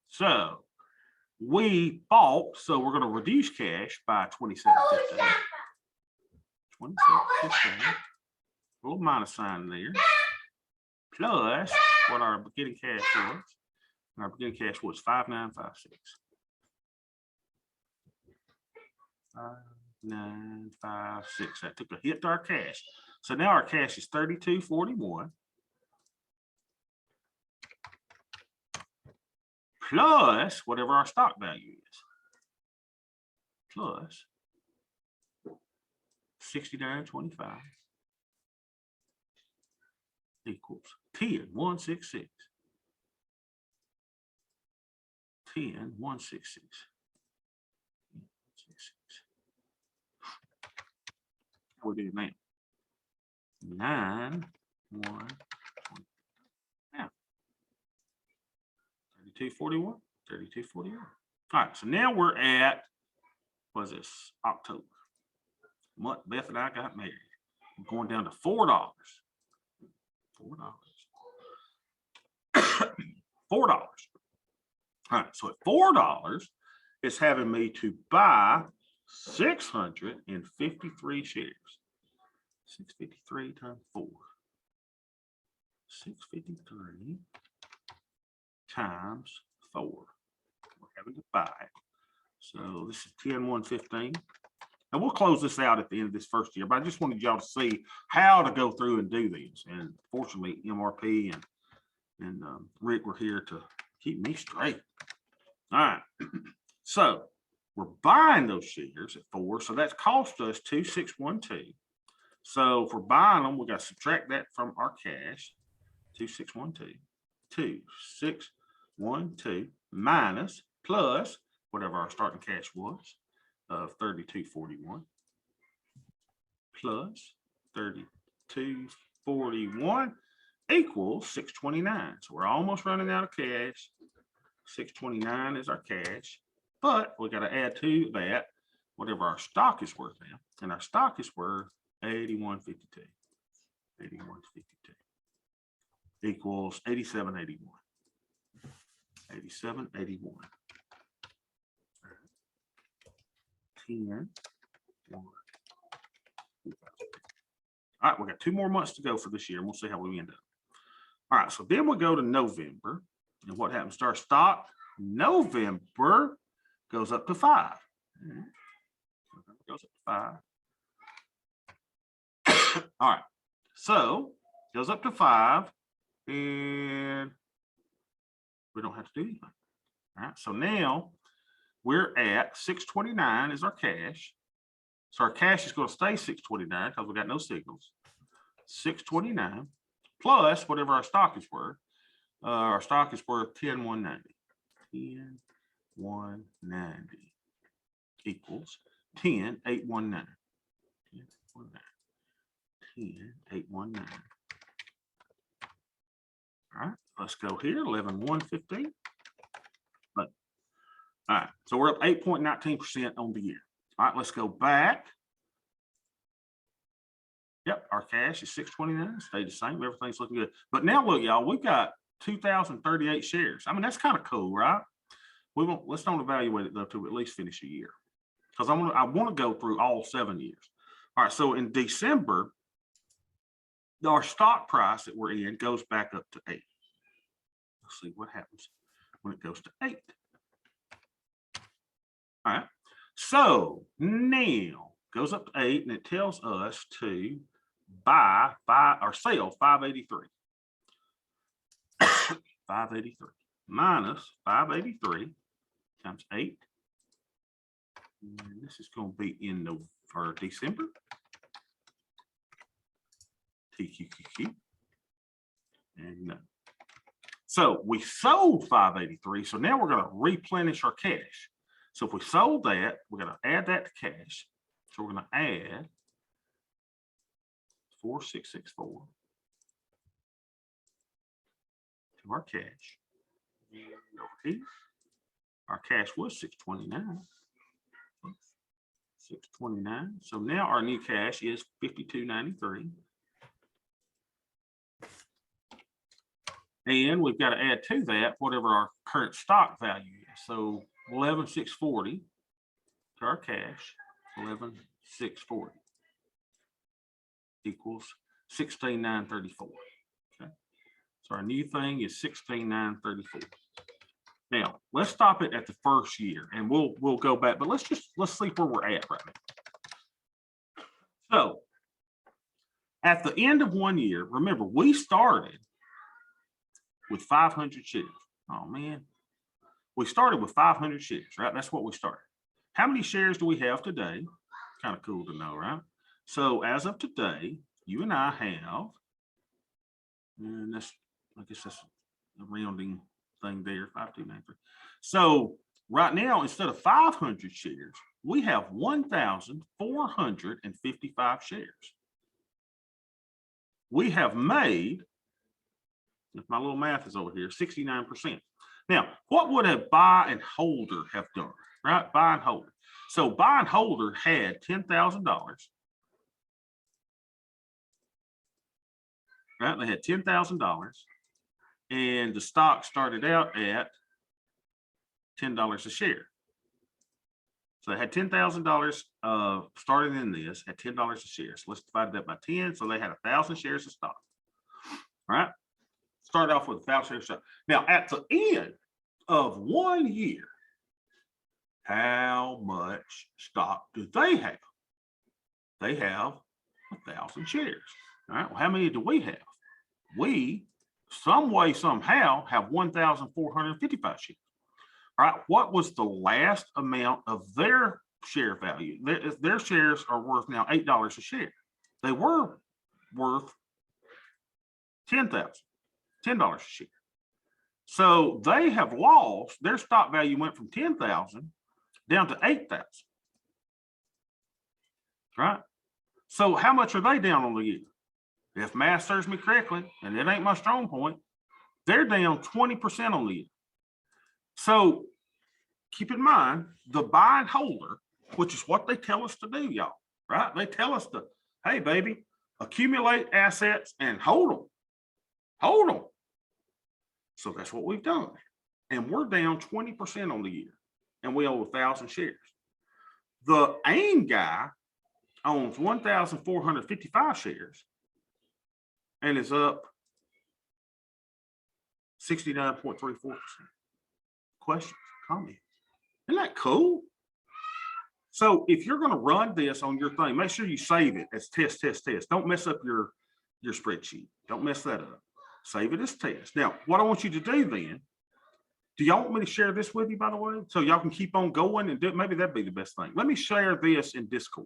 So we bought, so we're going to reduce cash by 27.15. 27.15. A little minus sign there. Plus what our beginning cash was. And our beginning cash was 5956. 5956. That took a hit to our cash. So now our cash is 3241. Plus whatever our stock value is. Plus 69.25 equals 10,166. 10,166. How we do it now? 9, 1, 20. Now, 3241, 3241. All right, so now we're at, what is this, October. Month Beth and I got married. I'm going down to $4. $4. $4. All right, so at $4, it's having me to buy 653 shares. 653 times 4. 653 times 4. We're having to buy it. So this is 10,115. And we'll close this out at the end of this first year, but I just wanted y'all to see how to go through and do these. And fortunately, MRP and Rick were here to keep me straight. All right. So we're buying those shares at 4. So that's cost us 2,612. So if we're buying them, we got to subtract that from our cash. 2,612. 2,612 minus plus whatever our starting cash was of 3241 plus 3241 equals 629. So we're almost running out of cash. 629 is our cash, but we got to add to that whatever our stock is worth now, and our stock is worth 81.52. 81.52 equals 87.81. 87.81. 10. All right, we got 2 more months to go for this year, and we'll see how we end up. All right, so then we go to November, and what happens to our stock? November goes up to 5. Goes up to 5. All right, so goes up to 5, and we don't have to do anything. All right, so now we're at 629 is our cash. So our cash is going to stay 629 because we got no signals. 629 plus whatever our stock is worth. Our stock is worth 10,190. 10,190 equals 10,819. 10,819. All right, let's go here. 11,115. All right, so we're up 8.19% on the year. All right, let's go back. Yep, our cash is 629, stayed the same. Everything's looking good. But now look, y'all, we've got 2,038 shares. I mean, that's kind of cool, right? Let's don't evaluate it though to at least finish a year, because I want to go through all 7 years. All right, so in December, our stock price that we're in goes back up to 8. Let's see what happens when it goes to 8. All right, so now goes up to 8, and it tells us to buy 5 or sell 583. 583 minus 583 times 8. And this is going to be in December. TQQQ. And so we sold 583. So now we're going to replenish our cash. So if we sold that, we're going to add that to cash. So we're going to add 4664 to our cash. And over here, our cash was 629. 629. So now our new cash is 5293. And we've got to add to that whatever our current stock value is. So 11,640 to our cash. 11,640 equals 16,934. Okay. So our new thing is 16,934. Now let's stop it at the first year, and we'll go back, but let's see where we're at right now. So at the end of 1 year, remember we started with 500 shares. Oh man, we started with 500 shares, right? That's what we started. How many shares do we have today? Kind of cool to know, right? So as of today, you and I have, and that's, I guess that's a rounding thing there, 5293. So right now, instead of 500 shares, we have 1,455 shares. We have made, if my little math is over here, 69%. Now, what would a buy and holder have done, right? Buy and holder. So buy and holder had $10,000. Right, they had $10,000 and the stock started out at $10 a share. So they had $10,000 started in this at $10 a share. So let's divide that by 10. So they had 1,000 shares of stock. All right. Start off with 1,000 shares of stock. Now, at the end of 1 year, how much stock do they have? They have 1,000 shares. All right. Well, how many do we have? We, some way, somehow, have 1,455 shares. All right. What was the last amount of their share value? Their shares are worth now $8 a share. They were worth $10 a share. So they have lost, their stock value went from 10,000 down to 8,000. Right. So how much are they down on the year? If math serves me correctly, and it ain't my strong point, they're down 20% on the year. So keep in mind, the buy and holder, which is what they tell us to do, y'all, right? They tell us to, hey, baby, accumulate assets and hold them. Hold them. So that's what we've done. And we're down 20% on the year. And we owe 1,000 shares. The AIM guy owns 1,455 shares and is up 69.34%. Questions, comments? Isn't that cool? So if you're going to run this on your thing, make sure you save it as test. Don't mess up your spreadsheet. Don't mess that up. Save it as test. Now, what I want you to do then, do y'all want me to share this with you, by the way? So y'all can keep on going and do it. Maybe that'd be the best thing. Let me share this in Discord.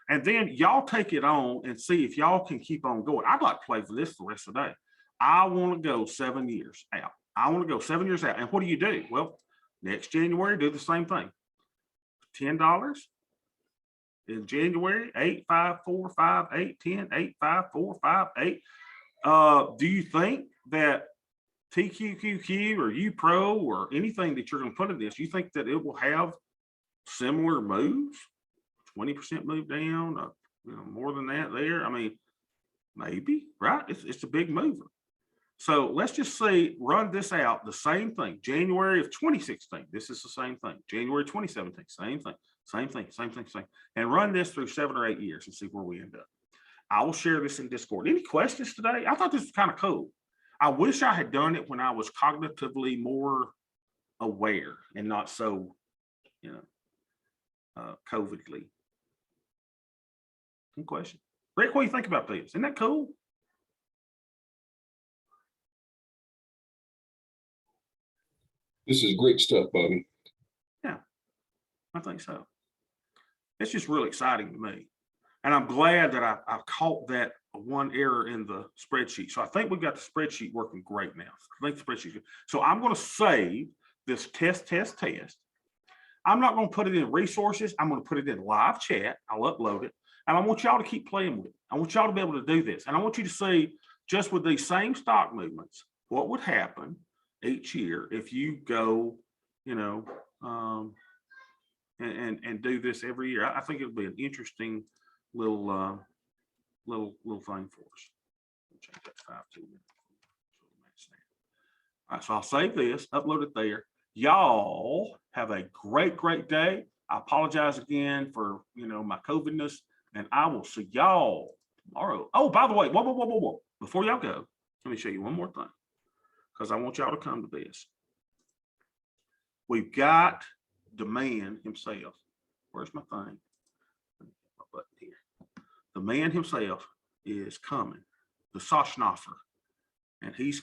And then y'all take it on and see if y'all can keep on going. I'd like to play for this the rest of the day. I want to go 7 years out. I want to go 7 years out. And what do? Well, next January, do the same thing. $10 in January, 8, 5, 4, 5, 8, 10, 8, 5, 4, 5, 8. Do you think that TQQQ or UPRO or anything that you're going to put in this, you think that it will have similar moves? 20% move down, more than that there. I mean, maybe, right? It's a big mover. So let's just say, run this out, the same thing. January of 2016, this is the same thing. January 2017, same thing. And run this through 7 or 8 years and see where we end up. I will share this in Discord. Any questions today? I thought this was kind of cool. I wish I had done it when I was cognitively more aware and not so, COVIDly. Any question? Rick, what do you think about this? Isn't that cool? This is great stuff, Bobby. Yeah, I think so. It's just really exciting to me. And I'm glad that I caught that one error in the spreadsheet. So I think we got the spreadsheet working great now. I think the spreadsheet. So I'm going to save this test. I'm not going to put it in resources. I'm going to put it in live chat. I'll upload it. And I want y'all to keep playing with it. I want y'all to be able to do this. And I want you to see, just with these same stock movements, what would happen each year if you go, and do this every year. I think it'll be an interesting little thing for us. Check that 5 2 minutes. All right, so I'll save this, upload it there. Y'all have a great day. I apologize again for my COVIDness, and I will see y'all tomorrow. Oh, by the way, whoa. Before y'all go, let me show you one more thing, because I want y'all to come to this. We've got the man himself. Where's my thing? My button here. The man himself is coming, the Soshnoffer, and he's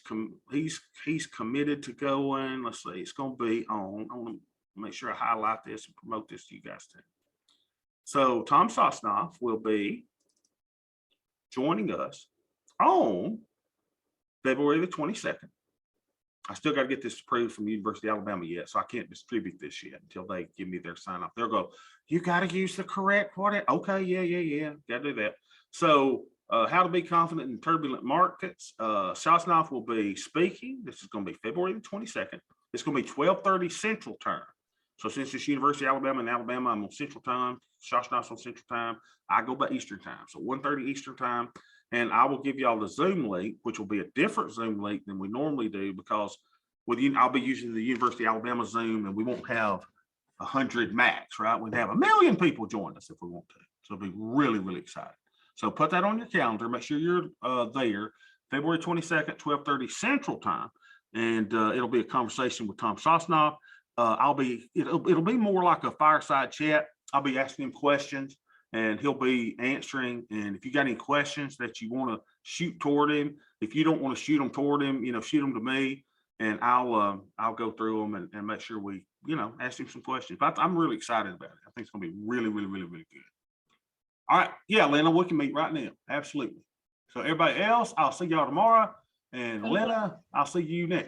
committed to going. Let's see, it's going to be on. I want to make sure I highlight this and promote this to you guys too. So Tom Sosnoff will be joining us on February the 22nd I still got to get this approved from the University of Alabama yet, so I can't distribute this yet until they give me their sign off. They'll go, you got to use the correct what? Okay, yeah. Got to do that. So how to be confident in turbulent markets. Sosnoff will be speaking. This is going to be February the 22nd. It's going to be 12:30 Central Time. So since it's University of Alabama and Alabama, I'm on Central Time. Sosnoff's on Central Time. I go by Eastern Time. So 1:30 Eastern Time. And I will give y'all the Zoom link, which will be a different Zoom link than we normally do, because with you, I'll be using the University of Alabama Zoom, and we won't have 100 max, right? We'd have 1 million people join us if we want to. So it'll be really, really exciting. So put that on your calendar. Make sure you're there, February 22nd, 12:30 Central Time, and it'll be a conversation with Tom Sosnoff. It'll be more like a fireside chat. I'll be asking him questions, and he'll be answering. And if you got any questions that you want to shoot toward him, if you don't want to shoot them toward him, shoot them to me, and I'll go through them and make sure we, ask him some questions. But I'm really excited about it. I think it's going to be really, really, really, really good. All right. Yeah, Lena, we can meet right now. Absolutely. So everybody else, I'll see y'all tomorrow. And Lena, I'll see you next.